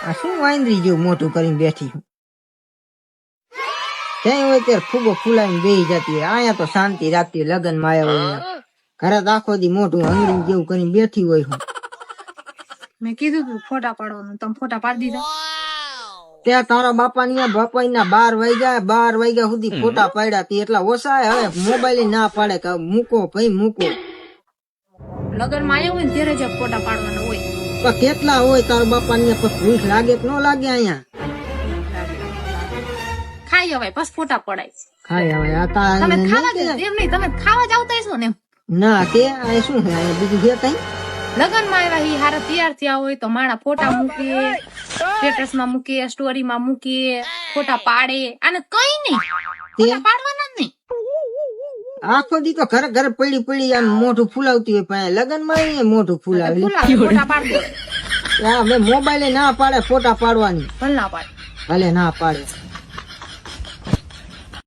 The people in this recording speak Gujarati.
આ શું વાંદરી જેવું મોટું કરીને બેઠી છું ત્યાં હોય ત્યારે ફૂગો ફૂલાઈને બેહી જતી હોય અહીંયા તો શાંતિ રાખતી હોય લગન માં આવ્યા હોય ઘરે તો આખો દી મોટું હંગરી જેવું કરીને બેઠી હોય હું મેં કીધું તું ફોટા પાડવાનું તમે ફોટા પાડી દીધા ત્યાં તારા બાપા ના 12 વાગ્યા સુધી ફોટા પાડ્યા તી એટલા ઓછા હવે મોબાઈલ ના પાડે કે મૂકો ભાઈ મૂકો લગન માં આવ્યા હોય ને ત્યારે જ ફોટા પાડવાના હોય પણ કેટલા હોય તારા બાપા ની ભૂખ લાગે કે ન લાગે અહીંયા ખાઈ જવાય બસ ફોટા પડાય ખાય હવે આ તમે ખાવા તા એમ નહીં તમે ખાવા જ આવતા હશો ને એમ. ના તે આ શું છે અહીંયા બીજું છે કઈ લગન માં આવ્યા ઈ હારા તૈયાર થયા હોય તો માણા ફોટા મૂકે સ્ટેટસ માં મૂકે સ્ટોરી માં મૂકે ફોટા પાડે અને કઈ નહીં ફોટા પાડવાના જ નહીં આખો દી તો ઘરે ઘરે પડી આમ મોઢું ફૂલાવતી હોય પણ લગન માં મોઢું ફૂલાવે ફોટા પાડવો હવે મોબાઈલે ના પાડે ફોટા પાડવાની ભલે ના પાડે ભલે ના પાડે